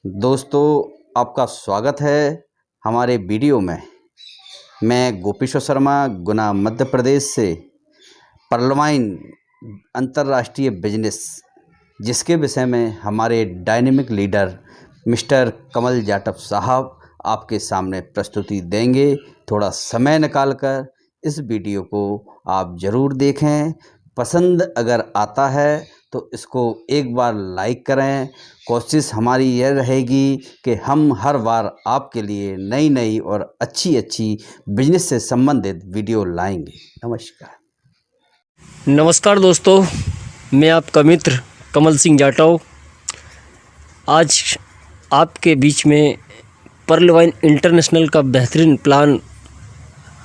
दोस्तों, आपका स्वागत है हमारे वीडियो में। मैं गोपीश्वर शर्मा, गुना मध्य प्रदेश से पर्लवाइन अंतर्राष्ट्रीय बिजनेस, जिसके विषय में हमारे डायनेमिक लीडर मिस्टर कमल जाटव साहब आपके सामने प्रस्तुति देंगे। थोड़ा समय निकालकर इस वीडियो को आप ज़रूर देखें। पसंद अगर आता है तो इसको एक बार लाइक करें। कोशिश हमारी यह रहेगी कि हम हर बार आपके लिए नई नई और अच्छी बिजनेस से संबंधित वीडियो लाएंगे। नमस्कार दोस्तों, मैं आपका मित्र कमल सिंह जाटव आज आपके बीच में पर्लवाइन इंटरनेशनल का बेहतरीन प्लान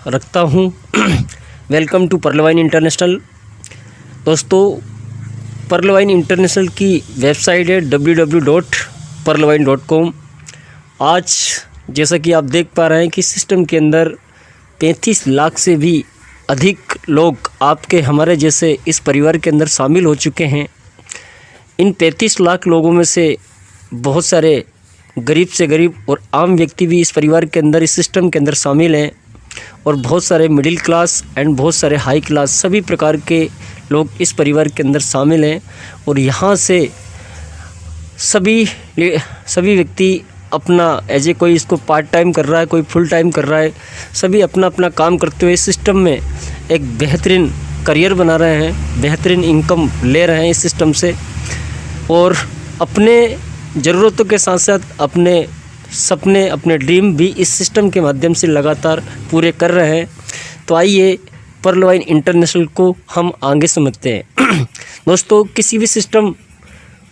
रखता हूं। Welcome to Pearlvine International. दोस्तों, पर्लवाइन इंटरनेशनल की वेबसाइट है www.perlwine.com। आज जैसा कि आप देख पा रहे हैं कि सिस्टम के अंदर 35 लाख से भी अधिक लोग आपके हमारे जैसे इस परिवार के अंदर शामिल हो चुके हैं। इन 35 लाख लोगों में से बहुत सारे गरीब से गरीब और आम व्यक्ति भी इस परिवार के अंदर, इस सिस्टम के अंदर शामिल हैं, और बहुत सारे मिडिल क्लास एंड बहुत सारे हाई क्लास सभी प्रकार के लोग इस परिवार के अंदर शामिल हैं। और यहाँ से सभी व्यक्ति अपना एज ए कोई इसको पार्ट टाइम कर रहा है, कोई फुल टाइम कर रहा है, सभी अपना अपना काम करते हुए इस सिस्टम में एक बेहतरीन करियर बना रहे हैं, बेहतरीन इनकम ले रहे हैं इस सिस्टम से, और अपने ज़रूरतों के साथ साथ अपने सपने, अपने ड्रीम भी इस सिस्टम के माध्यम से लगातार पूरे कर रहे हैं। तो आइए पर्लवाइन इंटरनेशनल को हम आगे समझते हैं। दोस्तों, किसी भी सिस्टम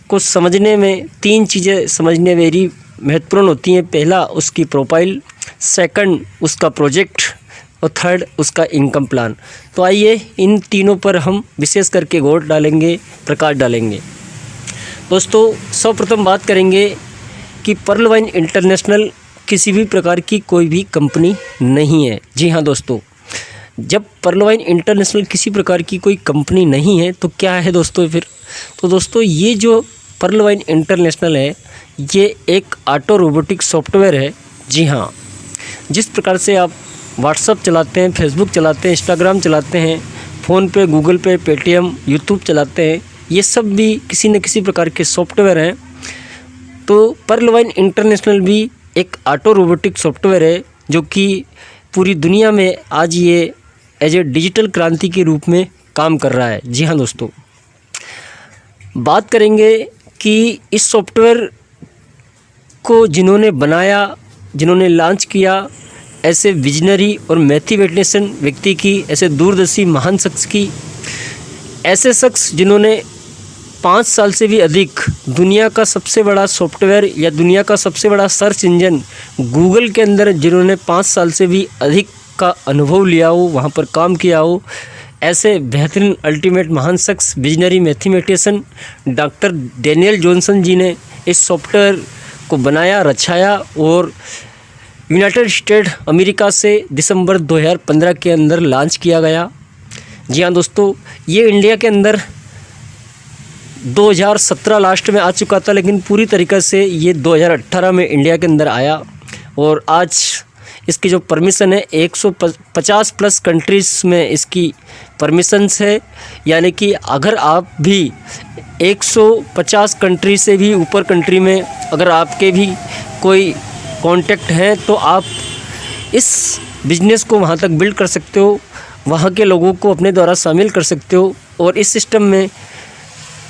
को समझने में 3 चीज़ें समझने वेरी महत्वपूर्ण होती हैं। पहला उसकी प्रोफाइल, सेकंड उसका प्रोजेक्ट, और थर्ड उसका इनकम प्लान। तो आइए इन तीनों पर हम विशेष करके गौर डालेंगे, प्रकाश डालेंगे। दोस्तों, सर्वप्रथम बात करेंगे कि पर्लवाइन इंटरनेशनल किसी भी प्रकार की कोई भी कंपनी नहीं है। जी हाँ दोस्तों, जब पर्लवाइन इंटरनेशनल किसी प्रकार की कोई कंपनी नहीं है तो क्या है दोस्तों फिर? तो दोस्तों, ये जो पर्लवाइन इंटरनेशनल है ये एक ऑटो रोबोटिक सॉफ्टवेयर है। जी हाँ, जिस प्रकार से आप व्हाट्सअप चलाते हैं, फेसबुक चलाते हैं, इंस्टाग्राम चलाते हैं, फ़ोन पे, गूगल पे, पेटीएम, यूट्यूब चलाते हैं, ये सब भी किसी न किसी प्रकार के सॉफ्टवेयर हैं। तो पर्लवाइन इंटरनेशनल भी एक ऑटो रोबोटिक सॉफ्टवेयर है जो कि पूरी दुनिया में आज ये एज ए डिजिटल क्रांति के रूप में काम कर रहा है। जी हाँ दोस्तों, बात करेंगे कि इस सॉफ्टवेयर को जिन्होंने बनाया, जिन्होंने लॉन्च किया, ऐसे विजनरी और मैथमेटिशियन व्यक्ति की, ऐसे दूरदर्शी महान शख्स की, ऐसे शख्स जिन्होंने 5 साल से भी अधिक दुनिया का सबसे बड़ा सॉफ्टवेयर या दुनिया का सबसे बड़ा सर्च इंजन गूगल के अंदर जिन्होंने 5 साल से भी अधिक का अनुभव लिया हो, वहाँ पर काम किया हो, ऐसे बेहतरीन अल्टीमेट महान शख्स visionary mathematician doctor Daniel Johnson ji ने इस सॉफ्टवेयर को बनाया, रचाया और यूनाइटेड स्टेट अमेरिका से दिसंबर 2015 के अंदर लॉन्च किया गया। जी हाँ दोस्तों, ये इंडिया के अंदर 2017 लास्ट में आ चुका था, लेकिन पूरी तरीक़े से ये 2018 में इंडिया के अंदर आया। और आज इसकी जो परमिशन है 150 प्लस कंट्रीज़ में इसकी परमिशंस है। यानी कि अगर आप भी 150 कंट्री से भी ऊपर कंट्री में अगर आपके भी कोई कॉन्टैक्ट हैं तो आप इस बिज़नेस को वहाँ तक बिल्ड कर सकते हो, वहाँ के लोगों को अपने द्वारा शामिल कर सकते हो और इस सिस्टम में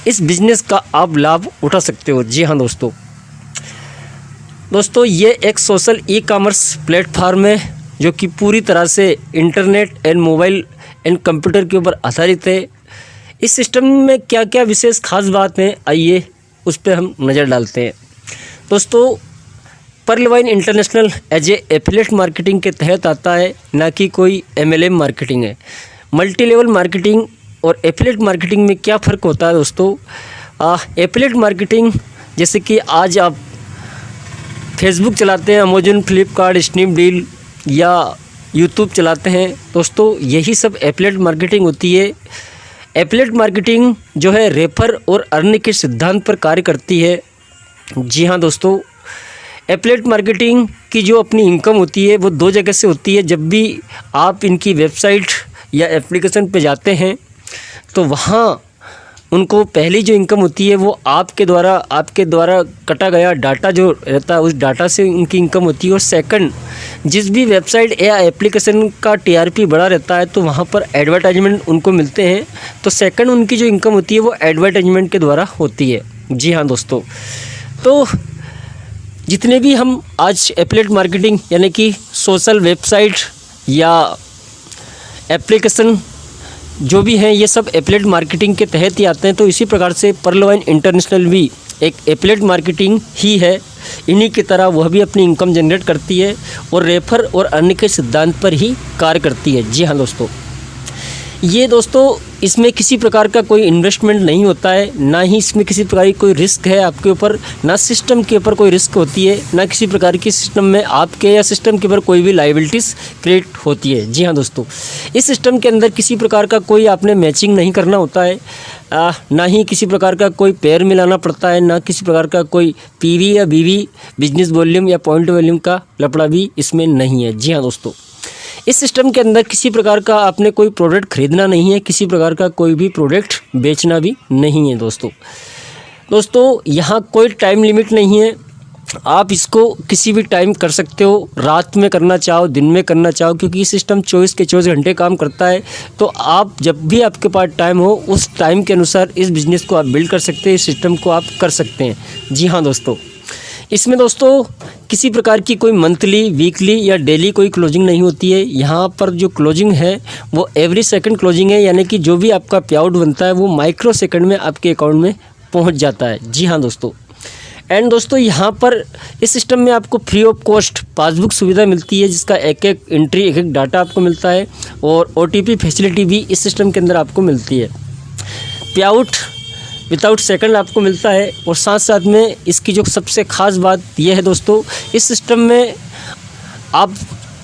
इस बिज़नेस का आप लाभ उठा सकते हो। जी हाँ दोस्तों, ये एक सोशल ई कॉमर्स प्लेटफार्म है जो कि पूरी तरह से internet and mobile and computer के ऊपर आधारित है। इस सिस्टम में क्या क्या विशेष खास बात है, आइए उस पर हम नज़र डालते हैं। दोस्तों, Pearlvine International as a affiliate marketing के तहत आता है, ना कि कोई MLM मार्केटिंग है। मल्टी लेवल मार्केटिंग और एफिलिएट मार्केटिंग में क्या फ़र्क होता है दोस्तों? एफिलिएट मार्केटिंग जैसे कि आज आप फेसबुक चलाते हैं, अमेजन, फ्लिपकार्ट, स्नैपडील या यूट्यूब चलाते हैं दोस्तों, यही सब एफिलिएट मार्केटिंग होती है। एफिलिएट मार्केटिंग जो है रेफर और अर्न के सिद्धांत पर कार्य करती है। जी हाँ दोस्तों, एफिलिएट मार्केटिंग की जो अपनी इनकम होती है वो दो जगह से होती है। जब भी आप इनकी वेबसाइट या एप्लीकेशन पे जाते हैं तो वहाँ उनको पहली जो इनकम होती है वो आपके द्वारा कटा गया डाटा जो रहता है उस डाटा से उनकी इनकम होती है। और सेकंड, जिस भी वेबसाइट या एप्लीकेशन का टीआरपी बड़ा रहता है तो वहाँ पर एडवर्टाइजमेंट उनको मिलते हैं। तो सेकंड उनकी जो इनकम होती है वो एडवर्टाइजमेंट के द्वारा होती है। जी हाँ दोस्तों, तो जितने भी हम आज एफिलिएट मार्केटिंग यानी कि सोशल वेबसाइट या एप्लीकेशन जो भी हैं ये सब एफिलिएट मार्केटिंग के तहत ही आते हैं। तो इसी प्रकार से पर्लवाइन इंटरनेशनल भी एक एफिलिएट मार्केटिंग ही है। इन्हीं की तरह वह भी अपनी इनकम जनरेट करती है और रेफर और अर्न के सिद्धांत पर ही कार्य करती है। जी हाँ दोस्तों, ये दोस्तों इसमें किसी प्रकार का कोई इन्वेस्टमेंट नहीं होता है, ना ही इसमें किसी प्रकार की कोई रिस्क है आपके ऊपर, ना सिस्टम के ऊपर कोई रिस्क होती है, ना किसी प्रकार की सिस्टम में आपके या सिस्टम के ऊपर कोई भी लाइबिलिटीज़ क्रिएट होती है। जी हाँ दोस्तों, इस सिस्टम के अंदर किसी प्रकार का कोई आपने मैचिंग नहीं करना होता है, ना ही किसी प्रकार का कोई पेयर मिलाना पड़ता है, ना किसी प्रकार का कोई पीवी या बीवी बिजनेस वॉल्यूम या पॉइंट वॉल्यूम का लफड़ा भी इसमें नहीं है। जी हाँ दोस्तों, इस सिस्टम के अंदर किसी प्रकार का आपने कोई प्रोडक्ट खरीदना नहीं है, किसी प्रकार का कोई भी प्रोडक्ट बेचना भी नहीं है। दोस्तों यहाँ कोई टाइम लिमिट नहीं है, आप इसको किसी भी टाइम कर सकते हो, रात में करना चाहो, दिन में करना चाहो, क्योंकि ये सिस्टम 24 के 24 घंटे काम करता है। तो आप जब भी आपके पास टाइम हो उस टाइम के अनुसार इस बिज़नेस को आप बिल्ड कर सकते हैं, इस सिस्टम को आप कर सकते हैं। जी हाँ दोस्तों, इसमें दोस्तों किसी प्रकार की कोई मंथली, वीकली या डेली कोई क्लोजिंग नहीं होती है। यहाँ पर जो क्लोजिंग है वो एवरी सेकंड क्लोजिंग है, यानी कि जो भी आपका पे आउट बनता है वो माइक्रो सेकंड में आपके अकाउंट में पहुँच जाता है। जी हाँ दोस्तों, एंड दोस्तों यहाँ पर इस सिस्टम में आपको फ्री ऑफ कॉस्ट पासबुक सुविधा मिलती है, जिसका एक एक एंट्री, एक एक डाटा आपको मिलता है, और OTP फैसिलिटी भी इस सिस्टम के अंदर आपको मिलती है। पे आउट विदाउट सेकंड आपको मिलता है। और साथ साथ में इसकी जो सबसे ख़ास बात यह है दोस्तों, इस सिस्टम में आप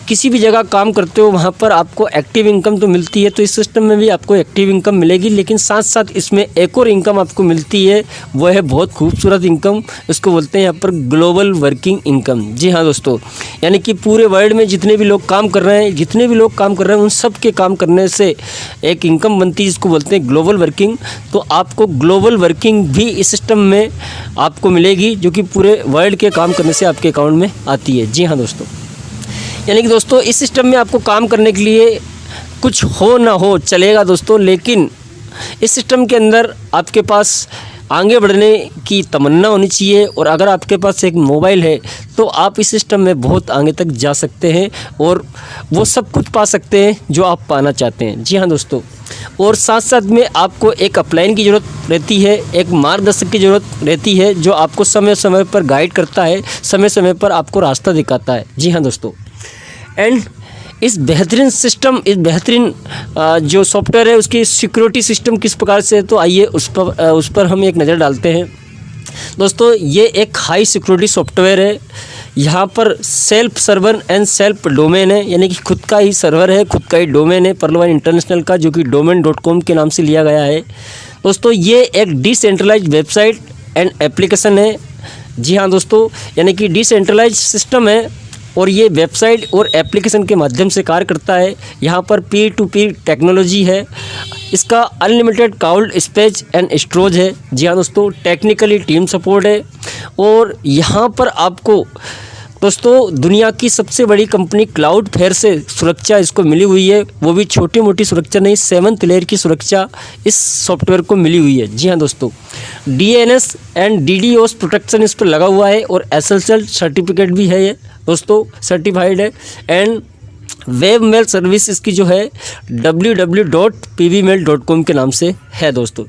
किसी भी जगह काम करते हो वहाँ पर आपको एक्टिव इनकम तो मिलती है, तो इस सिस्टम में भी आपको एक्टिव इनकम मिलेगी, लेकिन साथ साथ इसमें एक और इनकम आपको मिलती है, वह है बहुत खूबसूरत इनकम। इसको बोलते हैं यहाँ पर ग्लोबल वर्किंग इनकम। जी हाँ दोस्तों, यानी कि पूरे वर्ल्ड में जितने भी लोग काम कर रहे हैं उन सब के काम करने से एक इनकम बनती है, जिसको बोलते हैं ग्लोबल वर्किंग। तो आपको ग्लोबल वर्किंग भी इस सिस्टम में आपको मिलेगी, जो कि पूरे वर्ल्ड के काम करने से आपके अकाउंट में आती है। जी हाँ दोस्तों, यानी कि दोस्तों इस सिस्टम में आपको काम करने के लिए कुछ हो ना हो चलेगा दोस्तों, लेकिन इस सिस्टम के अंदर आपके पास आगे बढ़ने की तमन्ना होनी चाहिए। और अगर आपके पास एक मोबाइल है तो आप इस सिस्टम में बहुत आगे तक जा सकते हैं और वो सब कुछ पा सकते हैं जो आप पाना चाहते हैं। जी हाँ दोस्तों, और साथ साथ में आपको एक अपलाइन की ज़रूरत रहती है, एक मार्गदर्शक की ज़रूरत रहती है, जो आपको समय समय पर गाइड करता है, समय समय पर आपको रास्ता दिखाता है। जी हाँ दोस्तों, एंड इस बेहतरीन सिस्टम, इस बेहतरीन जो सॉफ्टवेयर है उसकी सिक्योरिटी सिस्टम किस प्रकार से है, तो आइए उस पर हम एक नज़र डालते हैं। दोस्तों ये एक हाई सिक्योरिटी सॉफ्टवेयर है। यहाँ पर self server and self domain है, यानी कि खुद का ही सर्वर है, खुद का ही डोमेन है पर्लवाइन इंटरनेशनल का, जो कि domain.com के नाम से लिया गया है। दोस्तों ये एक डिसेंट्रलाइज्ड वेबसाइट एंड एप्लीकेशन है। जी हाँ दोस्तों, यानी कि डिसेंट्रलाइज्ड सिस्टम है और ये वेबसाइट और एप्लीकेशन के माध्यम से कार्य करता है। यहाँ पर पीर टू पीर टेक्नोलॉजी है, इसका unlimited cloud space and storage है। जी हाँ दोस्तों, टेक्निकली टीम सपोर्ट है। और यहाँ पर आपको दोस्तों दुनिया की सबसे बड़ी कंपनी क्लाउडफ्लेयर से सुरक्षा इसको मिली हुई है, वो भी छोटी मोटी सुरक्षा नहीं, 7th लेयर की सुरक्षा इस सॉफ्टवेयर को मिली हुई है। जी हाँ दोस्तों, DNS एंड DDoS प्रोटेक्शन इस पर लगा हुआ है और SSL सर्टिफिकेट भी है, ये दोस्तों सर्टिफाइड है। एंड वेब मेल सर्विस इसकी जो है www.pvmail.com के नाम से है दोस्तों।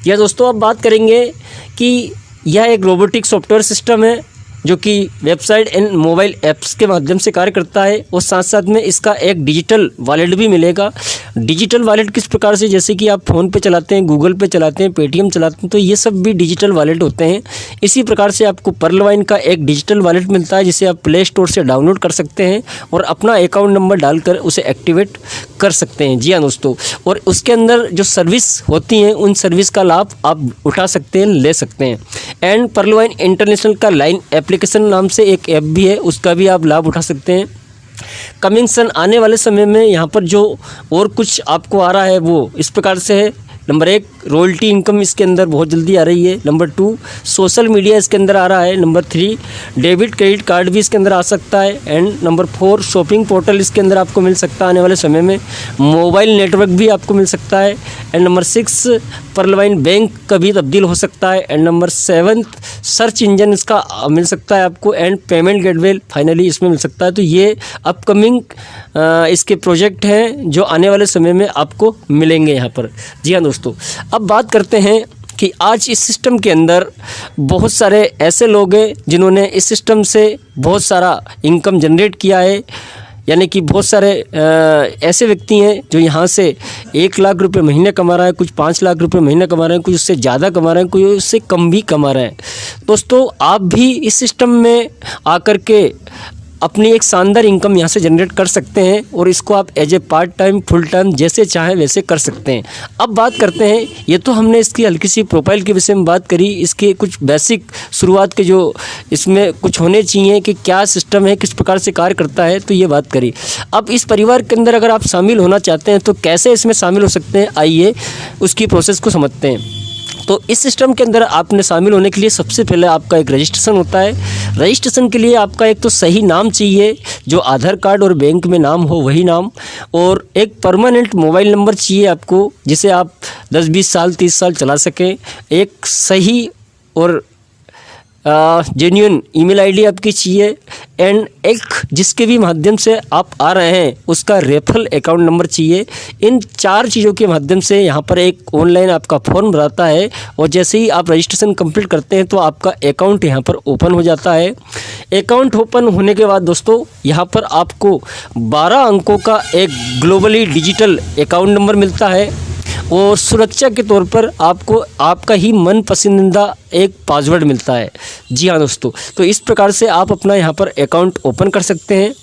यह दोस्तों अब बात करेंगे कि यह एक रोबोटिक सॉफ्टवेयर सिस्टम है जो कि वेबसाइट एंड मोबाइल ऐप्स के माध्यम से कार्य करता है और साथ साथ में इसका एक डिजिटल वॉलेट भी मिलेगा। डिजिटल वॉलेट किस प्रकार से, जैसे कि आप फ़ोन पे चलाते हैं, गूगल पे चलाते हैं, पेटीएम चलाते हैं, तो ये सब भी डिजिटल वॉलेट होते हैं। इसी प्रकार से आपको पर्लवाइन का एक डिजिटल वॉलेट मिलता है जिसे आप प्ले स्टोर से डाउनलोड कर सकते हैं और अपना अकाउंट नंबर डालकर उसे एक्टिवेट कर सकते हैं। जी हाँ दोस्तों, और उसके अंदर जो सर्विस होती हैं उन सर्विस का लाभ आप उठा सकते हैं, ले सकते हैं। एंड पर्लवाइन इंटरनेशनल का लाइन एप्लीकेशन नाम से एक ऐप भी है, उसका भी आप लाभ उठा सकते हैं। कमिंग सन आने वाले समय में यहाँ पर जो और कुछ आपको आ रहा है वो इस प्रकार से है। नंबर 1 रॉयल्टी इनकम इसके अंदर बहुत जल्दी आ रही है। नंबर 2 सोशल मीडिया इसके अंदर आ रहा है। नंबर 3 डेबिट क्रेडिट कार्ड भी इसके अंदर आ सकता है। एंड नंबर 4 शॉपिंग पोर्टल इसके अंदर आपको मिल सकता है आने वाले समय में। मोबाइल नेटवर्क भी आपको मिल सकता है। एंड नंबर 6 पर्लवाइन बैंक का भी तब्दील हो सकता है। एंड नंबर 7 सर्च इंजन इसका मिल सकता है आपको। एंड पेमेंट गेटवे फाइनली इसमें मिल सकता है। तो ये अपकमिंग इसके प्रोजेक्ट हैं जो आने वाले समय में आपको मिलेंगे यहाँ पर। जी हाँ दोस्तों, अब बात करते हैं कि आज इस सिस्टम के अंदर बहुत सारे ऐसे लोग हैं जिन्होंने इस सिस्टम से बहुत सारा इनकम जनरेट किया है। यानी कि बहुत सारे ऐसे व्यक्ति हैं जो यहाँ से 1 लाख रुपए महीने कमा रहा है, कुछ 5 लाख रुपए महीने कमा रहे हैं, कुछ उससे ज़्यादा कमा रहे हैं, कुछ उससे कम भी कमा रहे हैं। दोस्तों, आप भी इस सिस्टम में आकर के अपनी एक शानदार इनकम यहाँ से जनरेट कर सकते हैं और इसको आप as a part time, full time जैसे चाहें वैसे कर सकते हैं। अब बात करते हैं, ये तो हमने इसकी हल्की सी प्रोफाइल के विषय में बात करी, इसके कुछ बेसिक शुरुआत के जो इसमें कुछ होने चाहिए कि क्या सिस्टम है, किस प्रकार से कार्य करता है, तो ये बात करी। अब इस परिवार के अंदर अगर आप शामिल होना चाहते हैं तो कैसे इसमें शामिल हो सकते हैं, आइए उसकी प्रोसेस को समझते हैं। तो इस सिस्टम के अंदर आपने शामिल होने के लिए सबसे पहले आपका एक रजिस्ट्रेशन होता है। रजिस्ट्रेशन के लिए आपका एक तो सही नाम चाहिए, जो आधार कार्ड और बैंक में नाम हो वही नाम, और एक परमानेंट मोबाइल नंबर चाहिए आपको जिसे आप 10, 20 साल, 30 साल चला सकें। एक सही और जेन्युइन ईमेल आईडी आपकी चाहिए। एंड एक जिसके भी माध्यम से आप आ रहे हैं उसका रेफरल अकाउंट नंबर चाहिए। इन 4 चीज़ों के माध्यम से यहाँ पर एक ऑनलाइन आपका फॉर्म भराता है और जैसे ही आप रजिस्ट्रेशन कंप्लीट करते हैं तो आपका अकाउंट यहाँ पर ओपन हो जाता है। अकाउंट ओपन होने के बाद दोस्तों यहाँ पर आपको 12 अंकों का एक ग्लोबली डिजिटल अकाउंट नंबर मिलता है और सुरक्षा के तौर पर आपको आपका ही मन पसंदीदा एक पासवर्ड मिलता है। जी हाँ दोस्तों, तो इस प्रकार से आप अपना यहाँ पर अकाउंट ओपन कर सकते हैं।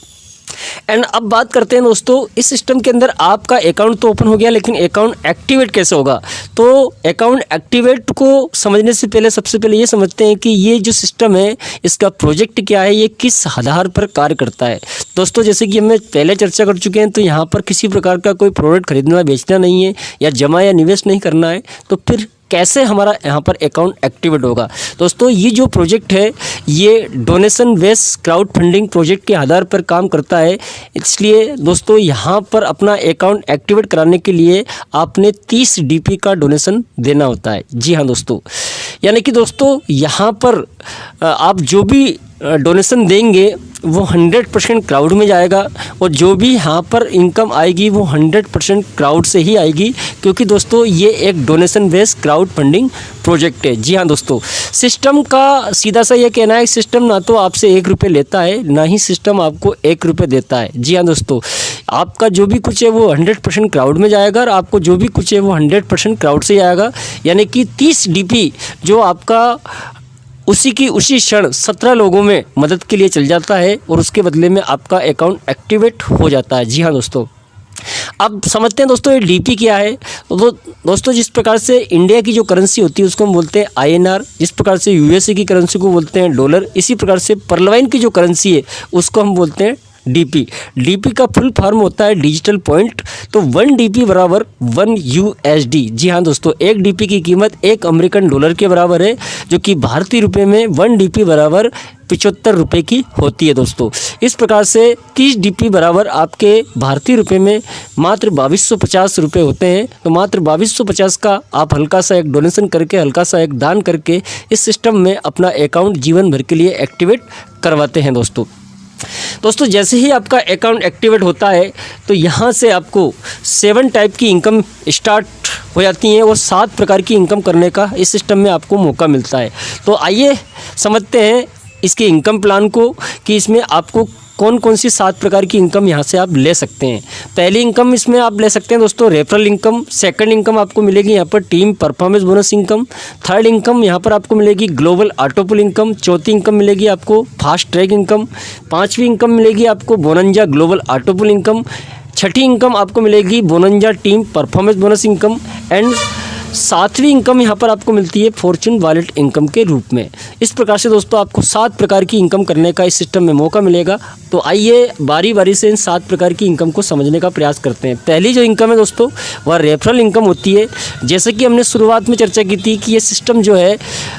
एंड अब बात करते हैं दोस्तों, इस सिस्टम के अंदर आपका अकाउंट तो ओपन हो गया, लेकिन अकाउंट एक्टिवेट कैसे होगा। तो अकाउंट एक्टिवेट को समझने से पहले सबसे पहले ये समझते हैं कि ये जो सिस्टम है इसका प्रोजेक्ट क्या है, ये किस आधार पर कार्य करता है। दोस्तों, जैसे कि हमने पहले चर्चा कर चुके हैं, तो यहाँ पर किसी प्रकार का कोई प्रोडक्ट खरीदना बेचना नहीं है या जमा या निवेश नहीं करना है, तो फिर कैसे हमारा यहाँ पर अकाउंट एक्टिवेट होगा। दोस्तों, ये जो प्रोजेक्ट है ये donation based crowd funding project के आधार पर काम करता है। इसलिए दोस्तों, यहाँ पर अपना अकाउंट एक्टिवेट कराने के लिए आपने 30 DP का डोनेशन देना होता है। जी हाँ दोस्तों, यानी कि दोस्तों यहाँ पर आप जो भी डोनेशन देंगे वो 100% क्राउड में जाएगा और जो भी यहाँ पर इनकम आएगी वो 100% क्राउड से ही आएगी, क्योंकि दोस्तों ये एक donation based crowd funding project है। जी हाँ दोस्तों, सिस्टम का सीधा सा ये कहना है, सिस्टम ना तो आपसे 1 रुपये लेता है, ना ही सिस्टम आपको 1 रुपये देता है। जी हाँ दोस्तों, आपका जो भी कुछ है वो 100% क्राउड में जाएगा और आपको जो भी कुछ है वो 100% क्राउड से आएगा। यानी कि 30 DP जो आपका उसी क्षण 17 लोगों में मदद के लिए चल जाता है और उसके बदले में आपका अकाउंट एक्टिवेट हो जाता है। जी हाँ दोस्तों, अब समझते हैं दोस्तों ये DP क्या है। तो दोस्तों, जिस प्रकार से इंडिया की जो करेंसी होती है उसको हम बोलते हैं INR, जिस प्रकार से USA की करेंसी को बोलते हैं डॉलर, इसी प्रकार से पर्लवाइन की जो करेंसी है उसको हम बोलते हैं DP। DP का फुल फॉर्म होता है डिजिटल पॉइंट। तो 1 DP बराबर 1 USD। जी हाँ दोस्तों, 1 DP की कीमत 1 अमेरिकन डॉलर के बराबर है, जो कि भारतीय रुपए में 1 DP बराबर 75 रुपये की होती है। दोस्तों, इस प्रकार से 30 DP बराबर आपके भारतीय रुपए में मात्र 2250 रुपये होते हैं। तो मात्र 2250 का आप हल्का सा एक डोनेशन करके, हल्का सा एक दान करके इस सिस्टम में अपना अकाउंट जीवन भर के लिए एक्टिवेट करवाते हैं। दोस्तों, जैसे ही आपका अकाउंट एक्टिवेट होता है तो यहाँ से आपको 7 टाइप की इनकम स्टार्ट हो जाती हैं और 7 प्रकार की इनकम करने का इस सिस्टम में आपको मौका मिलता है। तो आइए समझते हैं इसके इनकम प्लान को कि इसमें आपको कौन कौन सी 7 प्रकार की इनकम यहाँ से आप ले सकते हैं। पहली इनकम इसमें आप ले सकते हैं दोस्तों रेफरल इनकम। सेकंड इनकम आपको मिलेगी यहाँ पर team performance bonus income. Third income यहाँ पर आपको मिलेगी ग्लोबल ऑटो पुल इनकम। चौथी इनकम मिलेगी आपको फास्ट ट्रैक इनकम। पाँचवीं इनकम मिलेगी आपको bonanza global auto pool income. छठी इनकम आपको मिलेगी bonanza team performance bonus income. And सातवीं इनकम यहाँ पर आपको मिलती है फॉर्चून वॉलेट इनकम के रूप में। इस प्रकार से दोस्तों आपको 7 प्रकार की इनकम करने का इस सिस्टम में मौका मिलेगा। तो आइए बारी बारी से इन 7 प्रकार की इनकम को समझने का प्रयास करते हैं। पहली जो इनकम है दोस्तों वह रेफरल इनकम होती है। जैसे कि हमने शुरुआत में चर्चा की थी कि ये सिस्टम जो है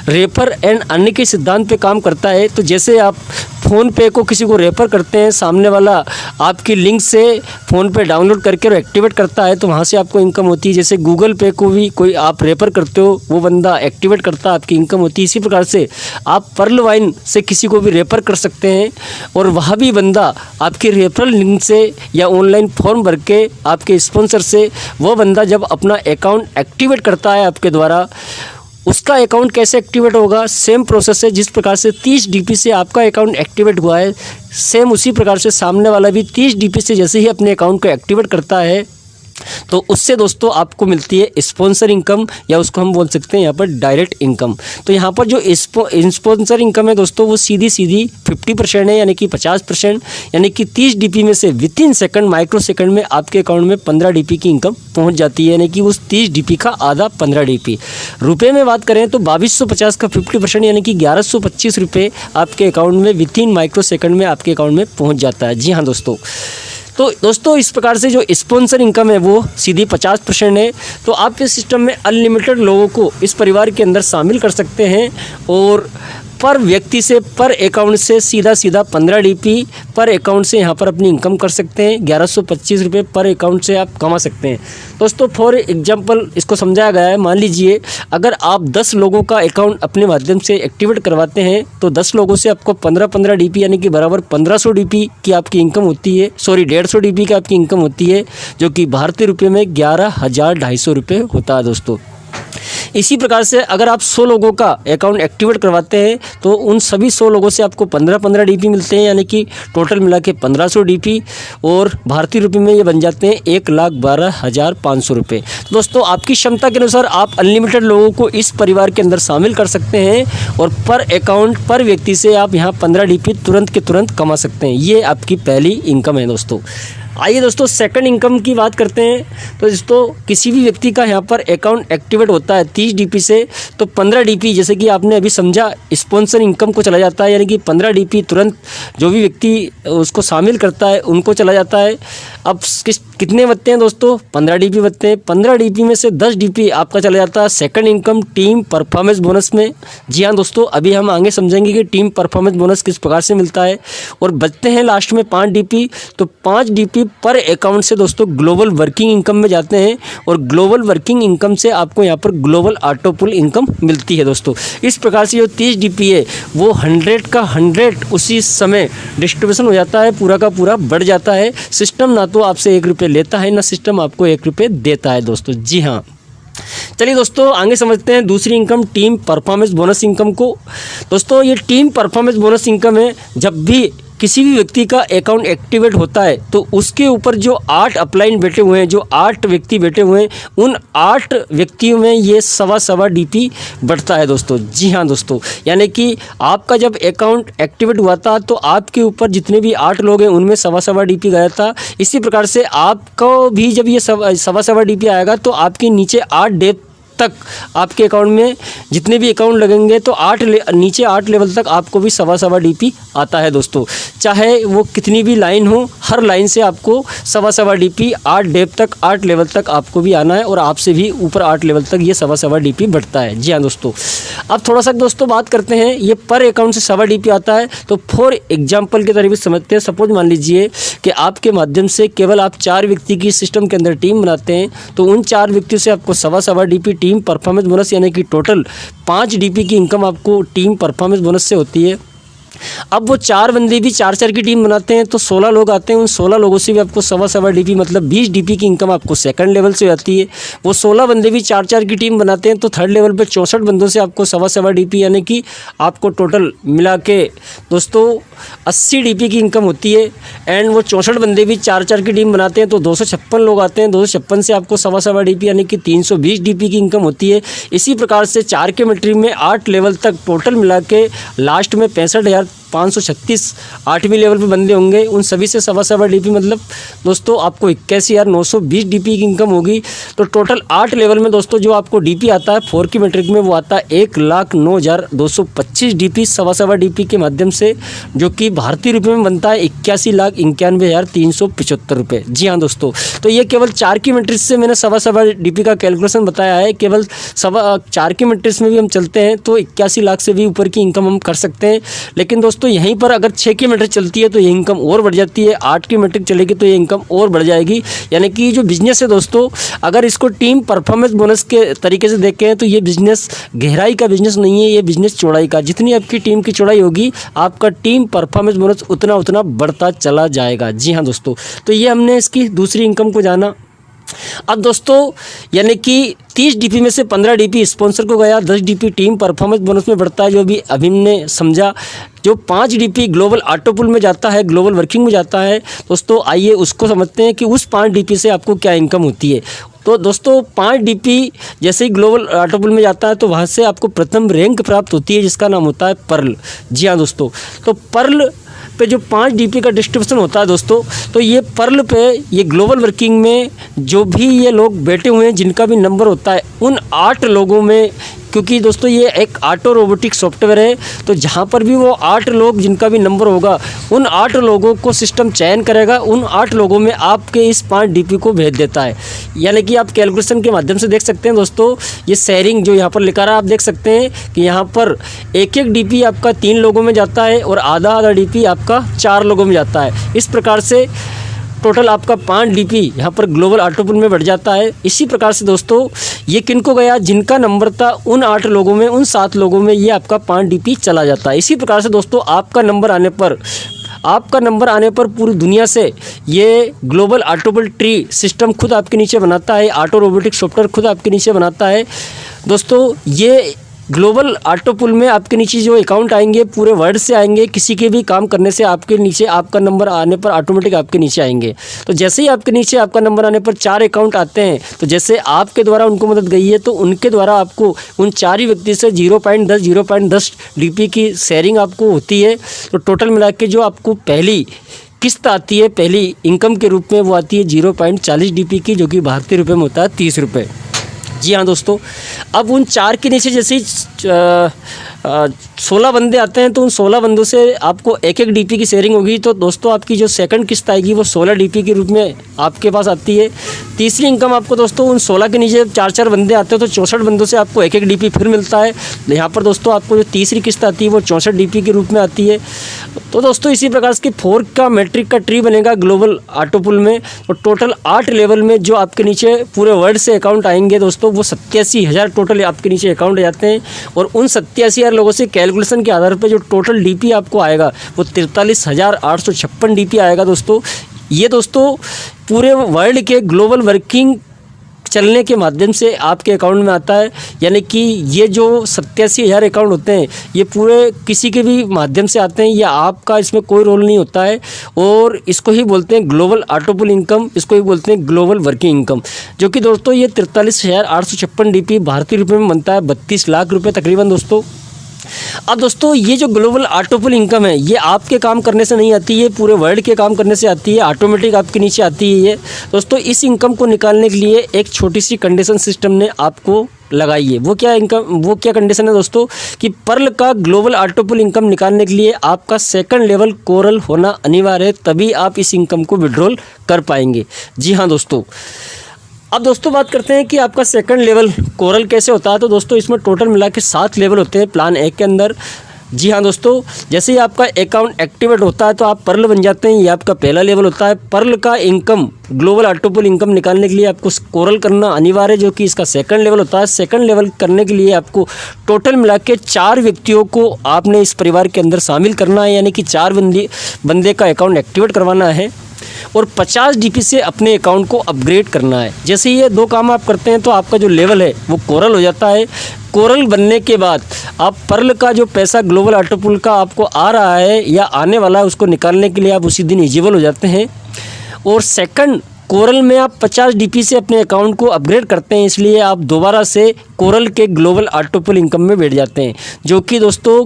रेफर एंड अर्न के सिद्धांत पे काम करता है। तो जैसे आप फ़ोन पे को किसी को रेफ़र करते हैं, सामने वाला आपकी लिंक से फ़ोन पे डाउनलोड करके और एक्टिवेट करता है तो वहाँ से आपको इनकम होती है। जैसे गूगल पे को भी कोई आप रेफ़र करते हो, वो बंदा एक्टिवेट करता है, आपकी इनकम होती है। इसी प्रकार से आप पर्ल वाइन से किसी को भी रेफ़र कर सकते हैं और वह भी बंदा आपके रेफरल लिंक से या ऑनलाइन फॉर्म भर के आपके स्पॉन्सर से वह बंदा जब अपना अकाउंट एक्टिवेट करता है आपके द्वारा, उसका अकाउंट कैसे एक्टिवेट होगा, सेम प्रोसेस है। जिस प्रकार से 30 DP से आपका अकाउंट एक्टिवेट हुआ है, सेम उसी प्रकार से सामने वाला भी 30 DP से जैसे ही अपने अकाउंट को एक्टिवेट करता है तो उससे दोस्तों आपको मिलती है स्पॉन्सर इनकम, या उसको हम बोल सकते हैं यहाँ पर डायरेक्ट इनकम। तो यहाँ पर जो स्पॉन्सर इनकम है दोस्तों वो सीधी 50% है, यानी कि 50%, यानी कि 30 DP में से विथिन सेकंड माइक्रो सेकंड में आपके अकाउंट में 15 DP की इनकम पहुँच जाती है, यानी कि उस 30 DP का आधा 15 DP। रुपये में बात करें तो 2250 का 50% यानी कि 1125 रुपये आपके अकाउंट में विथिन माइक्रो सेकंड में आपके अकाउंट में पहुँच जाता है। जी हाँ दोस्तों, तो दोस्तों इस प्रकार से जो स्पॉन्सर इनकम है वो सीधी 50% है। तो आप इस सिस्टम में अनलिमिटेड लोगों को इस परिवार के अंदर शामिल कर सकते हैं और पर व्यक्ति से पर अकाउंट से सीधा 15 DP पर अकाउंट से यहाँ पर अपनी इनकम कर सकते हैं। 1125 रुपये पर अकाउंट से आप कमा सकते हैं। दोस्तों फॉर एग्जांपल इसको समझाया गया है। मान लीजिए अगर आप 10 लोगों का अकाउंट अपने माध्यम से एक्टिवेट करवाते हैं तो 10 लोगों से आपको 15 DP यानी कि बराबर 1500 DP की आपकी इनकम होती है। 150 DP की आपकी इनकम होती है, जो कि भारतीय रुपये में 11,250 रुपये होता है दोस्तों। इसी प्रकार से अगर आप 100 लोगों का अकाउंट एक्टिवेट करवाते हैं तो उन सभी 100 लोगों से आपको 15 DP मिलते हैं, यानी कि टोटल मिला के 1500 DP, और भारतीय रुपये में ये बन जाते हैं 1,12,500 रुपये। दोस्तों आपकी क्षमता के अनुसार आप अनलिमिटेड लोगों को इस परिवार के अंदर शामिल कर सकते हैं और पर अकाउंट पर व्यक्ति से आप यहाँ 15 DP तुरंत के तुरंत कमा सकते हैं। ये आपकी पहली इनकम है दोस्तों। आइए दोस्तों सेकंड इनकम की बात करते हैं। तो दोस्तों किसी भी व्यक्ति का यहाँ पर अकाउंट एक्टिवेट होता है 30 DP से तो 15 DP जैसे कि आपने अभी समझा स्पॉन्सर इनकम को चला जाता है, यानी कि 15 DP तुरंत जो भी व्यक्ति उसको शामिल करता है उनको चला जाता है। अब कितने बचते हैं दोस्तों? 15 DP बचते हैं। 15 DP में से 10 DP आपका चला जाता है second income team performance bonus में। जी हाँ दोस्तों, अभी हम आगे समझेंगे कि टीम परफॉर्मेंस बोनस किस प्रकार से मिलता है। और बचते हैं लास्ट में 5 DP। तो 5 DP पर अकाउंट से दोस्तों ग्लोबल वर्किंग इनकम में जाते हैं और ग्लोबल वर्किंग इनकम से आपको यहाँ पर ग्लोबल ऑटो पुल इनकम मिलती है दोस्तों। इस प्रकार से जो 30 DP है वो 100 का 100 उसी समय डिस्ट्रीब्यूशन हो जाता है, पूरा का पूरा बढ़ जाता है। सिस्टम ना तो आपसे 1 रुपये लेता है, ना सिस्टम आपको 1 रुपये देता है दोस्तों। जी हाँ, चलिए दोस्तों आगे समझते हैं दूसरी income team performance bonus income को। दोस्तों ये टीम परफॉर्मेंस बोनस इनकम है, जब भी किसी भी व्यक्ति का अकाउंट एक्टिवेट होता है तो उसके ऊपर जो 8 अपलाइन बैठे हुए हैं, जो 8 व्यक्ति बैठे हुए हैं, उन 8 व्यक्तियों में ये 1.25 DP बढ़ता है दोस्तों। जी हाँ दोस्तों, यानी कि आपका जब अकाउंट एक्टिवेट हुआ था तो आपके ऊपर जितने भी 8 लोग हैं उनमें 1.25 DP गया था। इसी प्रकार से आपको भी जब ये 1.25 DP आएगा तो आपके नीचे 8 डेप तक आपके अकाउंट में जितने भी अकाउंट लगेंगे तो नीचे 8 लेवल तक आपको भी 1.25 DP आता है दोस्तों। चाहे वो कितनी भी लाइन हो, हर लाइन से आपको 1.25 DP 8 डेप तक 8 लेवल तक आपको भी आना है और आपसे भी ऊपर 8 लेवल तक ये 1.25 DP बढ़ता है। जी हाँ दोस्तों, अब थोड़ा सा दोस्तों बात करते हैं ये पर अकाउंट से 1.25 DP आता है। तो फॉर एग्जाम्पल के तरीके से समझते हैं। सपोज मान लीजिए कि आपके माध्यम से केवल आप 4 व्यक्ति की सिस्टम के अंदर टीम बनाते हैं तो उन 4 व्यक्तियों से आपको 1.25 DP टीम परफॉर्मेंस बोनस यानी कि टोटल 5 DP की इनकम आपको टीम परफॉर्मेंस बोनस से होती है। अब वो 4 बंदे भी 4-4 की टीम बनाते हैं तो 16 लोग आते हैं, उन 16 लोगों से भी आपको 1.25 DP मतलब 20 DP की इनकम आपको सेकंड लेवल से आती है। वो 16 बंदे भी 4-4 की टीम बनाते हैं तो थर्ड लेवल पे 64 बंदों से आपको 1.25 DP यानी कि आपको टोटल मिला के दोस्तों 80 डीपी की इनकम होती है। एंड वो 64 बंदे भी 4-4 की टीम बनाते हैं तो 256 लोग आते हैं। 256 से आपको सवा डीपी यानी कि 320 डीपी की इनकम होती है। इसी प्रकार से 4 के मैट्रिक में 8 लेवल तक टोटल मिला के लास्ट में 65,536 8वीं लेवल पे बंदे होंगे। उन सभी से सवा डीपी मतलब दोस्तों आपको 81,920 डीपी की इनकम होगी। तो टोटल 8 लेवल में दोस्तों जो आपको डीपी आता है 4 की मैट्रिक में वो आता है 1,09,225 डीपी सवा डीपी के माध्यम से, जो कि भारतीय रुपये में बनता है 81,91,375 रुपये। जी हाँ दोस्तों, तो ये केवल 4 की मैट्रिक से मैंने सवा डीपी का कैलकुलेशन बताया है। केवल 4 की मैट्रिक्स में भी हम चलते हैं तो 81 लाख से भी ऊपर की इनकम हम कर सकते हैं। लेकिन दोस्तों यहीं पर अगर 6 की मैट्रिक चलती है तो ये इनकम और बढ़ जाती है, 8 की मैट्रिक चलेगी तो ये इनकम और बढ़ जाएगी। यानी कि जो बिजनेस है दोस्तों, अगर इसको टीम परफॉर्मेंस बोनस के तरीके से देखें तो ये बिजनेस गहराई का बिजनेस नहीं है, ये बिजनेस चौड़ाई का। जितनी आपकी टीम की चौड़ाई होगी आपका टीम परफॉर्मेंस बोनस उतना बढ़ता चला जाएगा। जी हाँ दोस्तों, तो ये हमने इसकी दूसरी इनकम को जाना। अब दोस्तों यानी कि 30 डीपी में से 15 डीपी स्पॉन्सर को गया, 10 डीपी टीम परफॉर्मेंस बोनस में बढ़ता है जो भी अभी हमने समझा। जो 5 डीपी ग्लोबल ऑटोपुल में जाता है, ग्लोबल वर्किंग में जाता है दोस्तों, आइए उसको समझते हैं कि उस 5 डीपी से आपको क्या इनकम होती है। तो दोस्तों 5 डीपी जैसे ही ग्लोबल ऑटोपुल में जाता है तो वहाँ से आपको प्रथम रैंक प्राप्त होती है जिसका नाम होता है पर्ल। जी हाँ दोस्तों, तो पर्ल पे जो 5 डीपी का डिस्ट्रीब्यूशन होता है दोस्तों, तो ये पर्ल पे ये ग्लोबल वर्किंग में जो भी ये लोग बैठे हुए हैं जिनका भी नंबर होता है उन 8 लोगों में, क्योंकि दोस्तों ये एक ऑटो रोबोटिक सॉफ्टवेयर है, तो जहाँ पर भी वो 8 लोग जिनका भी नंबर होगा उन 8 लोगों को सिस्टम चयन करेगा, उन 8 लोगों में आपके इस 5 डीपी को भेज देता है। यानी कि आप कैलकुलेशन के माध्यम से देख सकते हैं दोस्तों, ये शेयरिंग जो यहाँ पर लिखा रहा है आप देख सकते हैं कि यहाँ पर एक डीपी आपका 3 लोगों में जाता है और आधा डीपी आपका 4 लोगों में जाता है। इस प्रकार से टोटल आपका 5 डीपी यहाँ पर ग्लोबल ऑटोपुल में बढ़ जाता है। इसी प्रकार से दोस्तों ये किनको गया, जिनका नंबर था उन 8 लोगों में, उन 7 लोगों में ये आपका 5 डीपी चला जाता है। इसी प्रकार से दोस्तों आपका नंबर आने पर पूरी दुनिया से ये ग्लोबल ऑटोपुल ट्री सिस्टम खुद आपके नीचे बनाता है, ऑटो रोबोटिक सॉफ्टवेयर खुद आपके नीचे बनाता है। दोस्तों ये ग्लोबल ऑटोपुल में आपके नीचे जो अकाउंट आएंगे पूरे वर्ल्ड से आएंगे, किसी के भी काम करने से आपके नीचे आपका नंबर आने पर ऑटोमेटिक आपके नीचे आएंगे। तो जैसे ही आपके नीचे आपका नंबर आने पर 4 अकाउंट आते हैं, तो जैसे आपके द्वारा उनको मदद गई है तो उनके द्वारा आपको उन 4 ही व्यक्ति से 0.10 डीपी की शेयरिंग आपको होती है। तो टोटल मिला के जो आपको पहली किस्त आती है, पहली इनकम के रूप में वो आती है 0.40 डीपी की, जो कि भारतीय रुपये में होता है 30 रुपये। जी हाँ दोस्तों, अब उन 4 के नीचे जैसे ही 16 बंदे आते हैं तो उन 16 बंदों से आपको एक डीपी की शेयरिंग होगी। तो दोस्तों आपकी जो सेकंड किस्त आएगी वो 16 डीपी के रूप में आपके पास आती है। तीसरी इनकम आपको दोस्तों उन 16 के नीचे 4 बंदे आते हैं तो 64 बंदों से आपको एक डीपी फिर मिलता है। यहाँ पर दोस्तों आपको जो तीसरी किस्त आती है वो 64 डीपी के रूप में आती है। तो दोस्तों इसी प्रकार से 4 का मैट्रिक का ट्री बनेगा ग्लोबल ऑटोपुल में। और टोटल 8 लेवल में जो आपके नीचे पूरे वर्ल्ड से अकाउंट आएंगे दोस्तों, वो 87,000 टोटल आपके नीचे अकाउंट आ जाते हैं। और उन 87,000 लोगों से कैलकुलेशन के आधार पर जो टोटल डीपी आपको आएगा वो 43,856 डीपी आएगा दोस्तों। ये दोस्तों पूरे वर्ल्ड के ग्लोबल वर्किंग चलने के माध्यम से आपके अकाउंट में आता है। यानी कि ये जो 87,000 अकाउंट होते हैं ये पूरे किसी के भी माध्यम से आते हैं, या आपका इसमें कोई रोल नहीं होता है। और इसको ही बोलते हैं ग्लोबल ऑटोपुल इनकम, इसको ही बोलते हैं ग्लोबल वर्किंग इनकम, जो कि दोस्तों ये 43,856 डीपी भारतीय रुपये में बनता है 32 लाख रुपये तकरीबन दोस्तों। अब दोस्तों ये जो ग्लोबल ऑटोपुल इनकम है ये आपके काम करने से नहीं आती है, पूरे वर्ल्ड के काम करने से आती है, ऑटोमेटिक आपके नीचे आती है ये दोस्तों। इस इनकम को निकालने के लिए एक छोटी सी कंडीशन सिस्टम ने आपको लगाई है। वो क्या कंडीशन है दोस्तों, कि पर्ल का ग्लोबल ऑटोपुल इनकम निकालने के लिए आपका सेकंड लेवल कोरल होना अनिवार्य है, तभी आप इस इनकम को विड्रॉल कर पाएंगे। जी हाँ दोस्तों, अब दोस्तों बात करते हैं कि आपका सेकंड लेवल कोरल कैसे होता है। तो दोस्तों इसमें टोटल मिला के 7 लेवल होते हैं प्लान 1 के अंदर। जी हाँ दोस्तों, जैसे ही आपका अकाउंट एक्टिवेट होता है तो आप पर्ल बन जाते हैं, ये आपका पहला लेवल होता है। पर्ल का इनकम ग्लोबल ऑटोपुल इनकम निकालने के लिए आपको कोरल करना अनिवार्य है, जो कि इसका सेकंड लेवल होता है। सेकंड लेवल करने के लिए आपको टोटल मिला के 4 व्यक्तियों को आपने इस परिवार के अंदर शामिल करना है, यानी कि 4 बंदे का अकाउंट एक्टिवेट करवाना है। और 50 डीपी से अपने अकाउंट को अपग्रेड करना है। जैसे ये 2 काम आप करते हैं तो आपका जो लेवल है वो कोरल हो जाता है। कोरल बनने के बाद आप पर्ल का जो पैसा ग्लोबल ऑटोपुल का आपको आ रहा है या आने वाला है उसको निकालने के लिए आप उसी दिन एलिजिबल हो जाते हैं। और सेकंड, कोरल में आप 50 डीपी से अपने अकाउंट को अपग्रेड करते हैं, इसलिए आप दोबारा से कोरल के ग्लोबल ऑटोपुल इनकम में बैठ जाते हैं। जो कि दोस्तों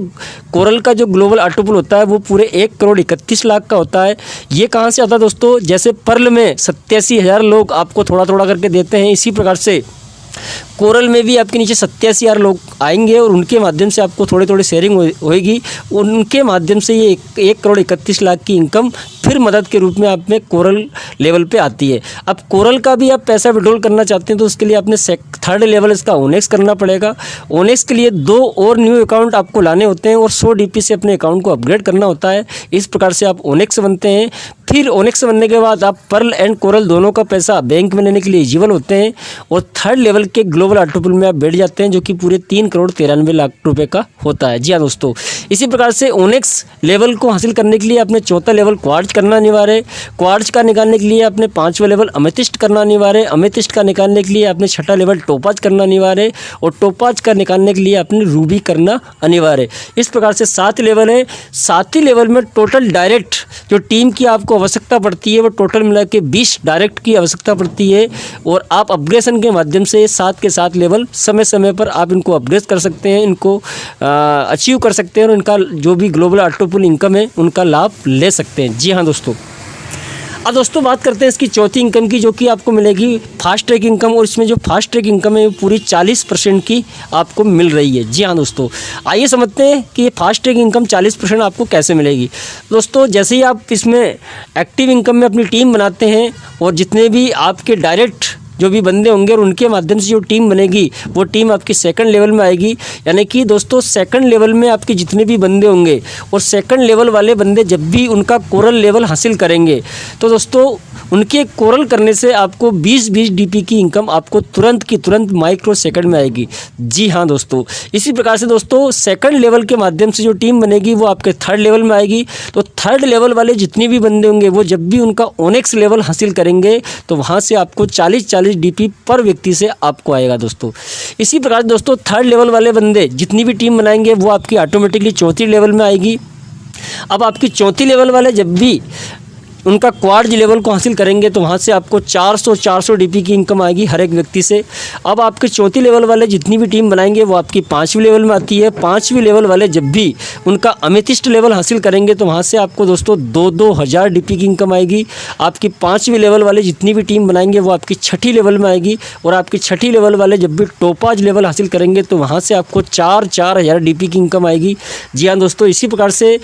कोरल का जो ग्लोबल ऑटोपुल होता है वो पूरे 1,31,00,000 का होता है। ये कहाँ से आता है दोस्तों? जैसे पर्ल में 87,000 लोग आपको थोड़ा थोड़ा करके देते हैं, इसी प्रकार से कोरल में भी आपके नीचे 87,000 लोग आएंगे और उनके माध्यम से आपको थोड़ी थोड़ी शेयरिंग होएगी। उनके माध्यम से ये 1,31,00,000 की इनकम फिर मदद के रूप में आप में कोरल लेवल पे आती है। अब कोरल का भी आप पैसा विड्रॉल करना चाहते हैं तो उसके लिए आपने थर्ड लेवल इसका ओनेक्स करना पड़ेगा। ओनेक्स के लिए 2 और न्यू अकाउंट आपको लाने होते हैं और 100 डीपी से अपने अकाउंट को अपग्रेड करना होता है। इस प्रकार से आप ओनेक्स बनते हैं। फिर ओनेक्स बनने के बाद आप पर्ल एंड कोरल दोनों का पैसा बैंक में लेने के लिए एलिजिबल होते हैं और थर्ड लेवल के ग्लोबल ऑटोपुल में आप बैठ जाते हैं, जो कि पूरे 3,93,00,000 रुपए का होता है। जी हाँ दोस्तों, इसी प्रकार से ओनेक्स लेवल को हासिल करने के लिए आपने 4था लेवल क्वार्ट्ज करना अनिवार्य है। क्वार्ट्ज का निकालने के लिए आपने 5वां लेवल अमेथिस्ट करना अनिवार्य है। अमेथिस्ट का निकालने के लिए आपने 6ठा लेवल टोपाज करना अनिवार्य है और टोपाज का निकालने के लिए आपने रूबी करना अनिवार्य है। इस प्रकार से 7 लेवल है। 7ही लेवल में टोटल डायरेक्ट जो टीम की आपको आवश्यकता पड़ती है वो टोटल मिला के 20 डायरेक्ट की आवश्यकता पड़ती है और आप अपग्रेडेशन के माध्यम से 7 के 7 लेवल समय समय पर आप इनको अपग्रेड कर सकते हैं, इनको अचीव कर सकते हैं और इनका जो भी ग्लोबल ऑटोपुल इनकम है उनका लाभ ले सकते हैं। जी हाँ दोस्तों, अब दोस्तों बात करते हैं इसकी चौथी इनकम की, जो कि आपको मिलेगी फास्ट ट्रैक इनकम। और इसमें जो फास्ट ट्रैक इनकम है वो पूरी 40% की आपको मिल रही है। जी हाँ दोस्तों, आइए समझते हैं कि ये फास्ट ट्रैक इनकम 40% आपको कैसे मिलेगी। दोस्तों जैसे ही आप इसमें एक्टिव इनकम में अपनी टीम बनाते हैं और जितने भी आपके डायरेक्ट जो भी बंदे होंगे और उनके माध्यम से जो टीम बनेगी वो टीम आपकी सेकंड लेवल में आएगी। यानी कि दोस्तों सेकंड लेवल में आपके जितने भी बंदे होंगे और सेकंड लेवल वाले बंदे जब भी उनका कोरल लेवल हासिल करेंगे तो दोस्तों उनके कोरल करने से आपको 20-20 डीपी की इनकम आपको तुरंत की तुरंत माइक्रो सेकंड में आएगी। जी हाँ दोस्तों, इसी प्रकार से दोस्तों सेकंड लेवल के माध्यम से जो टीम बनेगी वो आपके थर्ड लेवल में आएगी। तो थर्ड लेवल वाले जितने भी बंदे होंगे वो जब भी उनका ओनेक्स लेवल हासिल करेंगे तो वहाँ से आपको 40-40 डीपी पर व्यक्ति से आपको आएगा दोस्तों। इसी प्रकार दोस्तों थर्ड लेवल वाले बंदे जितनी भी टीम बनाएंगे वो आपकी ऑटोमेटिकली चौथी लेवल में आएगी। अब आपकी चौथी लेवल वाले जब भी उनका क्वार्ज लेवल को हासिल करेंगे तो वहाँ से आपको 400 डीपी की इनकम आएगी हर एक व्यक्ति से। अब आपके चौथी लेवल वाले जितनी भी टीम बनाएंगे वो आपकी 5वीं लेवल में आती है। 5वीं लेवल वाले जब भी उनका अमेथिस्ट लेवल हासिल करेंगे तो वहाँ से आपको दोस्तों 2-2 हज़ार डीपी की इनकम आएगी। आपकी 5वीं लेवल वाले जितनी भी टीम बनाएंगे वो आपकी 6ठी लेवल में आएगी और आपकी 6ठी लेवल वाले जब भी टोपाज लेवल हासिल करेंगे तो वहाँ से आपको 4-4 हज़ार डीपी की इनकम आएगी। जी हाँ दोस्तों, इसी प्रकार से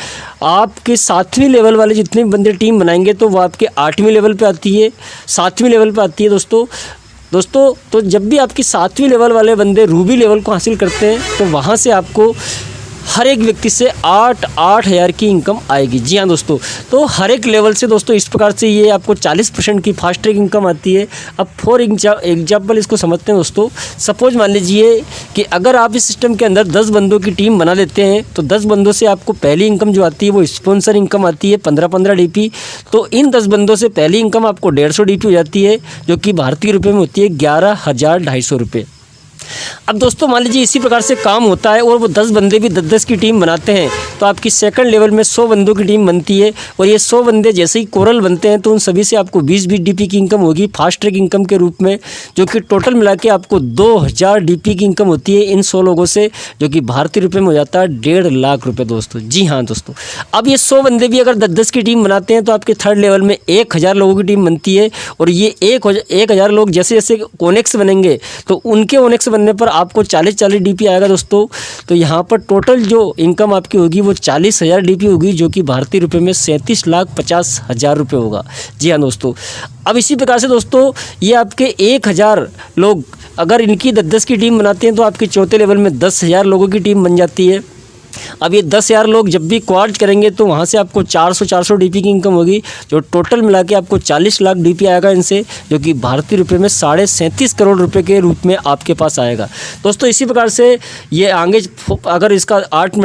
आपके 7वीं लेवल वाले जितने भी बंदे टीम बनाएंगे तो वो आपके 8वीं लेवल पे आती है, 7वीं लेवल पे आती है दोस्तों। तो जब भी आपकी 7वीं लेवल वाले बंदे रूबी लेवल को हासिल करते हैं तो वहाँ से आपको हर एक व्यक्ति से 8-8 हज़ार की इनकम आएगी। जी हाँ दोस्तों, तो हर एक लेवल से दोस्तों इस प्रकार से ये आपको 40% की फास्ट ट्रैक इनकम आती है। अब फॉर एग्जाम्पल इसको समझते हैं दोस्तों। सपोज मान लीजिए कि अगर आप इस सिस्टम के अंदर 10 बंदों की टीम बना लेते हैं तो 10 बंदों से आपको पहली इनकम जो आती है वो स्पॉन्सर इनकम आती है 15-15 डीपी। तो इन 10 बंदों से पहली इनकम आपको 150 डीपी हो जाती है, जो कि भारतीय रुपये में होती है 11,250 रुपये। अब दोस्तों मान लीजिए इसी प्रकार से काम होता है और वो 10 बंदे भी 10-10 की टीम बनाते हैं तो आपकी सेकंड लेवल में 100 बंदों की टीम बनती है और ये 100 बंदे जैसे ही कोरल बनते हैं तो उन सभी से आपको 20-20 डीपी की इनकम होगी फास्ट ट्रैक इनकम के रूप में, जो कि टोटल मिला के आपको 2,000 डीपी की इनकम होती है इन 100 लोगों से, जो कि भारतीय रुपये में हो जाता है 1.5 लाख रुपये दोस्तों। जी हाँ दोस्तों, अब ये 100 बंदे भी अगर 10-10 की टीम बनाते हैं तो आपके थर्ड लेवल में 1,000 लोगों की टीम बनती है और ये 1,000 लोग जैसे जैसे ओनेक्स बनेंगे तो उनके ओनेक्स बनने पर आपको 40-40 डीपी आएगा दोस्तों। तो यहाँ पर टोटल जो इनकम आपकी होगी वो 40,000 डीपी होगी, जो कि भारतीय रुपये में 37,50,000 रुपये होगा। जी हाँ दोस्तों, अब इसी प्रकार से दोस्तों ये आपके 1,000 लोग अगर इनकी 10-10 की टीम बनाते हैं तो आपके चौथे लेवल में 10,000 लोगों की टीम बन जाती है। अब ये 10,000 लोग जब भी क्वार्ज करेंगे तो वहाँ से आपको 400 डीपी की इनकम होगी, जो टोटल मिला के आपको 40 लाख डीपी आएगा इनसे, जो कि भारतीय रुपए में 37.5 करोड़ रुपए के रूप में आपके पास आएगा। दोस्तों इसी प्रकार से ये आगे अगर इसका 8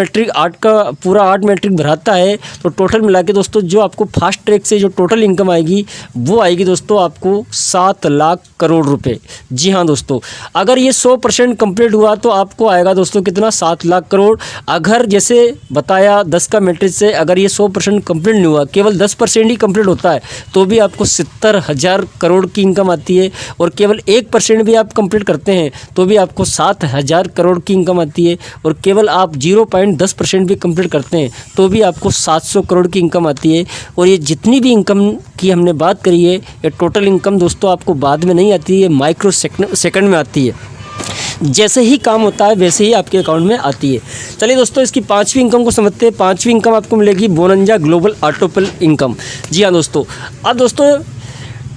मैट्रिक भराता है तो टोटल मिला के दोस्तों जो आपको फास्ट ट्रैक से जो टोटल इनकम आएगी वो आएगी दोस्तों आपको 7 लाख करोड़ रुपए। जी हाँ दोस्तों, अगर ये 100% कंप्लीट हुआ तो आपको आएगा दोस्तों कितना, 7 लाख करोड़। अगर जैसे बताया 10 का मैट्रिक से अगर ये 100% कंप्लीट नहीं हुआ, केवल 10% ही कंप्लीट होता है तो भी आपको 70,000 करोड़ की इनकम आती है, और केवल 1% भी आप कंप्लीट करते हैं तो भी आपको 7,000 करोड़ की इनकम आती है, और केवल आप 0.10% भी कंप्लीट करते हैं तो भी आपको 700 करोड़ की इनकम आती है। और ये जितनी भी इनकम की हमने बात करी है, ये टोटल इनकम दोस्तों आपको बाद में नहीं आती है, माइक्रो सेकंड में आती है। जैसे ही काम होता है वैसे ही आपके अकाउंट में आती है। चलिए दोस्तों इसकी 5वीं इनकम को समझते हैं। 5वीं इनकम आपको मिलेगी बोनंजा ग्लोबल ऑटोपल इनकम। जी हाँ दोस्तों, अब दोस्तों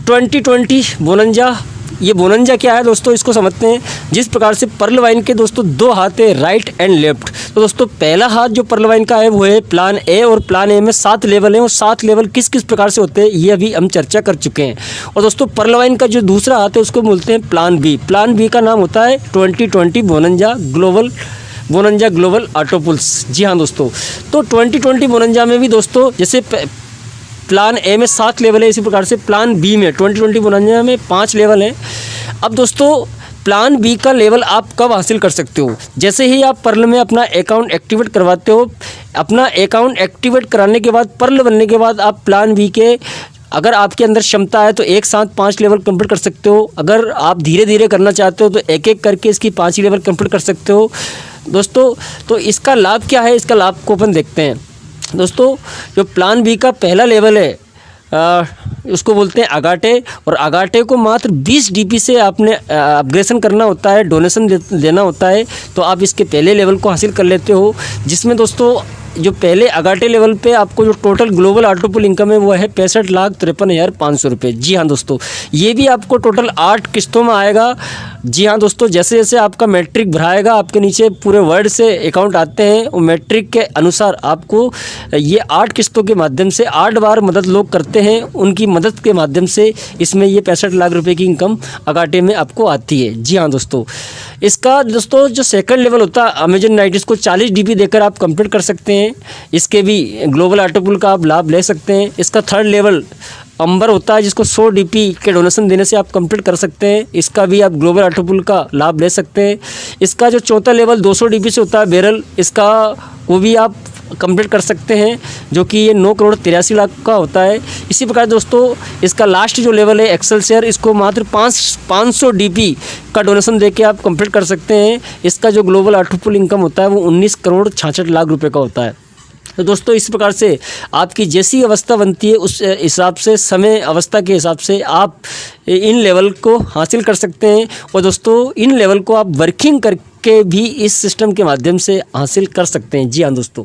2020 बोनंजा, ये बोनंजा क्या है दोस्तों इसको समझते हैं। जिस प्रकार से पर्ल वाइन के दोस्तों 2 हाथ है, राइट एंड लेफ्ट। तो दोस्तों पहला हाथ जो पर्ल वाइन का है वो है प्लान ए, और प्लान ए में 7 लेवल हैं, और 7 लेवल किस किस प्रकार से होते हैं ये अभी हम चर्चा कर चुके हैं। और दोस्तों पर्ल वाइन का जो दूसरा हाथ है उसको बोलते हैं प्लान बी। प्लान बी का नाम होता है 2020 बोनंजा ग्लोबल ऑटोपुल्स। जी हाँ दोस्तों, तो 2020 बोनंजा में भी दोस्तों जैसे प्लान ए में 7 लेवल है, इसी प्रकार से प्लान बी में 2020 बोनंजा में 5 लेवल हैं। अब दोस्तों प्लान बी का लेवल आप कब हासिल कर सकते हो, जैसे ही आप पर्ल में अपना अकाउंट एक्टिवेट करवाते हो। अपना अकाउंट एक्टिवेट कराने के बाद, पर्ल बनने के बाद आप प्लान बी के, अगर आपके अंदर क्षमता है तो एक साथ 5 लेवल कंप्लीट कर सकते हो। अगर आप धीरे धीरे करना चाहते हो तो एक एक करके इसकी 5 ही लेवल कंप्लीट कर सकते हो दोस्तों। तो इसका लाभ क्या है, इसका लाभ को अपन देखते हैं दोस्तों। जो प्लान बी का पहला लेवल है उसको बोलते हैं अगाटे, और अगाटे को मात्र 20 डीपी से आपने अपग्रेडेशन करना होता है, डोनेशन देना होता है, तो आप इसके पहले लेवल को हासिल कर लेते हो। जिसमें दोस्तों जो पहले अगाटे लेवल पे आपको जो टोटल ग्लोबल ऑटोपुल इनकम है वो है 65,53,500 रुपये। जी हाँ दोस्तों, ये भी आपको टोटल 8 किस्तों में आएगा। जी हाँ दोस्तों, जैसे जैसे आपका मैट्रिक भराएगा आपके नीचे पूरे वर्ल्ड से अकाउंट आते हैं, और मैट्रिक के अनुसार आपको ये 8 किस्तों के माध्यम से 8 बार मदद लोग करते हैं, उनकी मदद के माध्यम से इसमें ये 65 लाख रुपए की इनकम अगाटे में आपको आती है। जी हाँ दोस्तों, इसका दोस्तों जो सेकंड लेवल होता है अमेजन नाइट, इसको 40 डीपी देकर आप कंप्लीट कर सकते हैं। इसके भी ग्लोबल ऑटोपुल का आप लाभ ले सकते हैं। इसका थर्ड लेवल अंबर होता है, जिसको 100 डीपी के डोनेशन देने से आप कंप्लीट कर सकते हैं। इसका भी आप ग्लोबल ऑटोपुल का लाभ ले सकते हैं। इसका जो चौथा लेवल 200 डीपी से होता है बैरल, इसका वो भी आप कंप्लीट कर सकते हैं, जो कि ये 9,83,00,000 का होता है। इसी प्रकार दोस्तों इसका लास्ट जो लेवल है एक्सेलसियर, इसको मात्र 500 डीपी का डोनेशन देके आप कंप्लीट कर सकते हैं। इसका जो ग्लोबल ऑटोपुल इनकम होता है वो 19,66,00,000 रुपये का होता है। तो दोस्तों इस प्रकार से आपकी जैसी अवस्था बनती है उस हिसाब से, समय अवस्था के हिसाब से आप इन लेवल को हासिल कर सकते हैं। और दोस्तों इन लेवल को आप वर्किंग करके भी इस सिस्टम के माध्यम से हासिल कर सकते हैं। जी हाँ दोस्तों,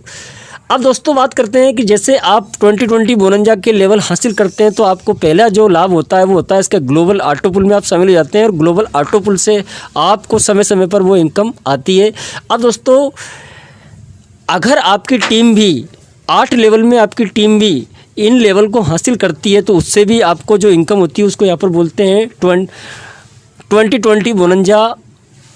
अब दोस्तों बात करते हैं कि जैसे आप 2020 बोनंजा के लेवल हासिल करते हैं तो आपको पहला जो लाभ होता है वो होता है इसका ग्लोबल ऑटोपुल में आप शामिल हो जाते हैं, और ग्लोबल ऑटोपुल से आपको समय समय पर वो इनकम आती है। अब दोस्तों अगर आपकी टीम भी 8 लेवल में आपकी टीम भी इन लेवल को हासिल करती है तो उससे भी आपको जो इनकम होती है उसको यहाँ पर बोलते हैं 2020 बोनंजा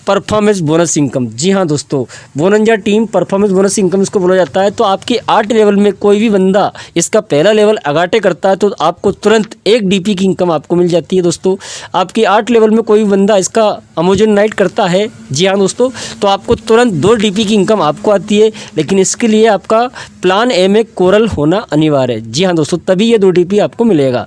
परफॉर्मेंस बोनस इनकम। जी हाँ दोस्तों, बोनंजा टीम परफॉर्मेंस बोनस इनकम इसको बोला जाता है। तो आपकी 8 लेवल में कोई भी बंदा इसका पहला लेवल अगाटे करता है तो आपको तुरंत 1 डीपी की इनकम आपको मिल जाती है दोस्तों। आपकी 8 लेवल में कोई भी बंदा इसका अमेजन नाइट करता है, जी हाँ दोस्तों, तो आपको तुरंत 2 डीपी की इनकम आपको आती है, लेकिन इसके लिए आपका प्लान ए में कोरल होना अनिवार्य है। जी हाँ दोस्तों, तभी ये 2 डीपी आपको मिलेगा।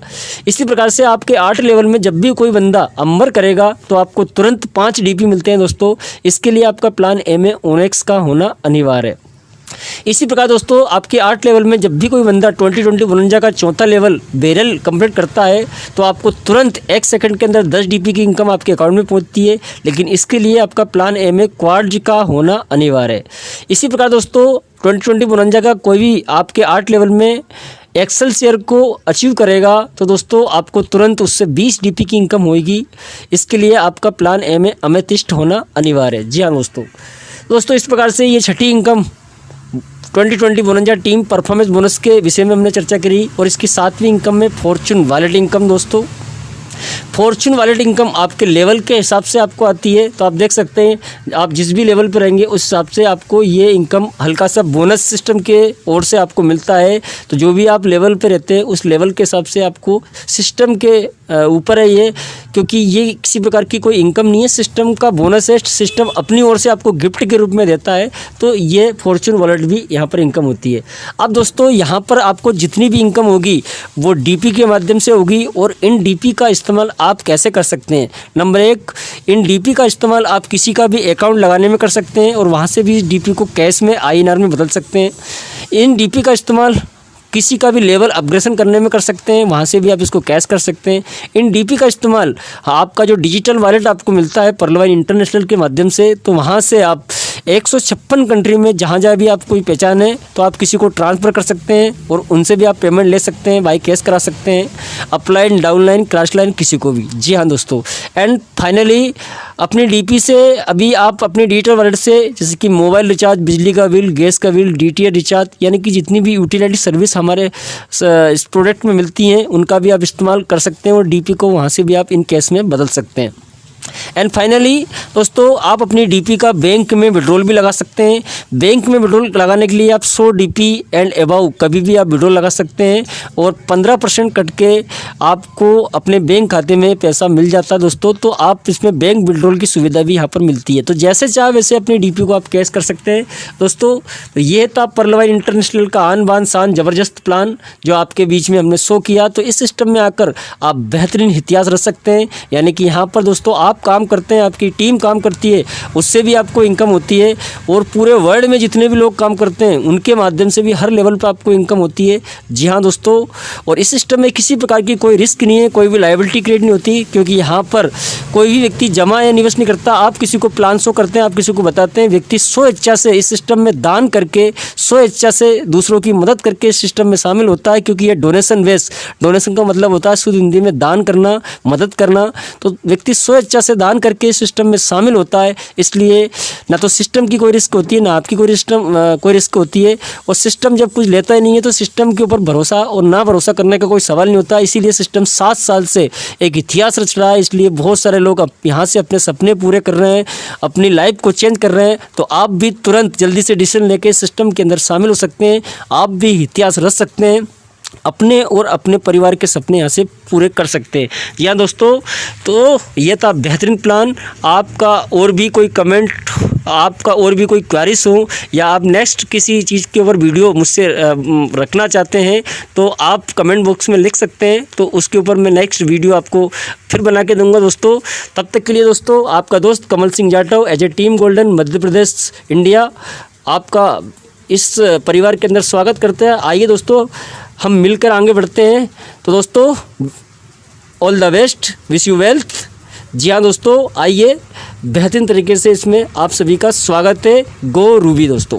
इसी प्रकार से आपके 8 लेवल में जब भी कोई बंदा अंबर करेगा तो आपको तुरंत 5 डीपी मिलते हैं दोस्तों। इसके लिए आपका प्लान ए में ओनेक्स का होना अनिवार्य है। इसी प्रकार दोस्तों आपके 8 लेवल में जब भी कोई बंदा 2020 बोनंजा का चौथा लेवल बैरल कंप्लीट करता है तो आपको तुरंत 1 सेकंड के अंदर 10 डीपी की इनकम आपके अकाउंट में पहुंचती है, लेकिन इसके लिए आपका प्लान ए में क्वार्ज का होना अनिवार्य है। इसी प्रकार दोस्तों 2020 बोनंजा का कोई भी आपके 8 लेवल में एक्सेलसियर को अचीव करेगा तो दोस्तों आपको तुरंत उससे 20 डीपी की इनकम होगी। इसके लिए आपका प्लान ए में अमेथिस्ट होना अनिवार्य है। जी हाँ दोस्तों, इस प्रकार से ये छठी इनकम 2020 बोनंजा टीम परफॉर्मेंस बोनस के विषय में हमने चर्चा करी। और इसकी 7वीं इनकम में फॉर्चून वॉलेट इनकम दोस्तों। फॉर्चून वॉलेट इनकम आपके लेवल के हिसाब से आपको आती है। तो आप देख सकते हैं आप जिस भी लेवल पर रहेंगे उस हिसाब से आपको ये इनकम हल्का सा बोनस सिस्टम के ओर से आपको मिलता है। तो जो भी आप लेवल पे रहते हैं उस लेवल के हिसाब से आपको सिस्टम के ऊपर है ये, क्योंकि ये किसी प्रकार की कोई इनकम नहीं है, सिस्टम का बोनस है। सिस्टम अपनी ओर से आपको गिफ्ट के रूप में देता है। तो ये फॉर्चून वॉलेट भी यहाँ पर इनकम होती है। अब दोस्तों यहाँ पर आपको जितनी भी इनकम होगी वो डीपी के माध्यम से होगी। और इन डीपी का इस्तेमाल आप कैसे कर सकते हैं? नंबर 1, इन डीपी का इस्तेमाल आप किसी का भी अकाउंट लगाने में कर सकते हैं और वहाँ से भी इस डीपी को कैश में INR में बदल सकते हैं। इन डीपी का इस्तेमाल किसी का भी लेवल अपग्रेडेशन करने में कर सकते हैं, वहाँ से भी आप इसको कैश कर सकते हैं। इन डीपी का इस्तेमाल आपका जो डिजिटल वॉलेट आपको मिलता है पर्लवाइन इंटरनेशनल के माध्यम से, तो वहाँ से आप 156 कंट्री में जहाँ भी आप कोई पहचान है तो आप किसी को ट्रांसफ़र कर सकते हैं और उनसे भी आप पेमेंट ले सकते हैं, बाई कैश करा सकते हैं, अपलाइन, डाउनलाइन, क्रॉस लाइन, किसी को भी। जी हाँ दोस्तों। एंड फाइनली अपनी डीपी से अभी आप अपनी डिजिटल वॉलेट से जैसे कि मोबाइल रिचार्ज, बिजली का बिल, गैस का बिल, DTH रिचार्ज, यानी कि जितनी भी यूटिलिटी सर्विस हमारे इस प्रोडक्ट में मिलती हैं उनका भी आप इस्तेमाल कर सकते हैं और डीपी को वहाँ से भी आप इन कैश में बदल सकते हैं। एंड फाइनली दोस्तों आप अपनी डीपी का बैंक में विड्रॉल भी लगा सकते हैं। बैंक में विड्रॉल लगाने के लिए आप 100 डीपी एंड अबव कभी भी आप विड्रॉल लगा सकते हैं और 15% कट के आपको अपने बैंक खाते में पैसा मिल जाता है दोस्तों। तो आप इसमें बैंक विड्रॉल की सुविधा भी यहाँ पर मिलती है। तो जैसे चाहे वैसे अपनी डीपी को आप कैश कर सकते हैं दोस्तों। तो ये था पर्लवाइन इंटरनेशनल का आन बान शान ज़बरदस्त प्लान जो आपके बीच में हमने शो किया। तो इस सिस्टम में आकर आप बेहतरीन इतिहास रच सकते हैं। यानी कि यहाँ पर दोस्तों आप काम करते हैं, आपकी टीम काम करती है, उससे भी आपको इनकम होती है और पूरे वर्ल्ड में जितने भी लोग काम करते हैं उनके माध्यम से भी हर लेवल पर आपको इनकम होती है। जी हाँ दोस्तों। और इस सिस्टम में किसी प्रकार की कोई रिस्क नहीं है, कोई भी लायबिलिटी क्रिएट नहीं होती, क्योंकि यहाँ पर कोई भी व्यक्ति जमा या निवेश नहीं करता। आप किसी को प्लान शो करते हैं, आप किसी को बताते हैं, व्यक्ति स्व इच्छा से इस सिस्टम में दान करके, स्व इच्छा से दूसरों की मदद करके इस सिस्टम में शामिल होता है। क्योंकि ये डोनेशन बेस्ड, डोनेशन का मतलब होता है शुद्ध हिंदी में दान करना, मदद करना। तो व्यक्ति स्व इच्छा से दान करके इस सिस्टम में शामिल होता है। इसलिए ना तो सिस्टम की कोई रिस्क होती है, ना आपकी कोई रिस्क होती है। और सिस्टम जब कुछ लेता ही नहीं है तो सिस्टम के ऊपर भरोसा और ना भरोसा करने का कोई सवाल नहीं होता। इसीलिए सिस्टम 7 साल से एक इतिहास रच रहा है। इसलिए बहुत सारे लोग अब यहाँ से अपने सपने पूरे कर रहे हैं, अपनी लाइफ को चेंज कर रहे हैं। तो आप भी तुरंत जल्दी से डिसीजन लेके सिस्टम के अंदर शामिल हो सकते हैं। आप भी इतिहास रच सकते हैं, अपने और अपने परिवार के सपने यहाँ से पूरे कर सकते हैं। या दोस्तों तो ये था बेहतरीन प्लान। आपका और भी कोई कमेंट, आपका और भी कोई क्वेरीज हो या आप नेक्स्ट किसी चीज़ के ऊपर वीडियो मुझसे रखना चाहते हैं तो आप कमेंट बॉक्स में लिख सकते हैं। तो उसके ऊपर मैं नेक्स्ट वीडियो आपको फिर बना के दूंगा दोस्तों। तब तक के लिए दोस्तों आपका दोस्त Kamal Singh Jatav as a team golden Madhya Pradesh India आपका इस परिवार के अंदर स्वागत करते हैं। आइए दोस्तों हम मिलकर आगे बढ़ते हैं। तो दोस्तों all the best, wish you wealth. जी हाँ दोस्तों, आइए बेहतरीन तरीके से इसमें आप सभी का स्वागत है। गो रूबी दोस्तों।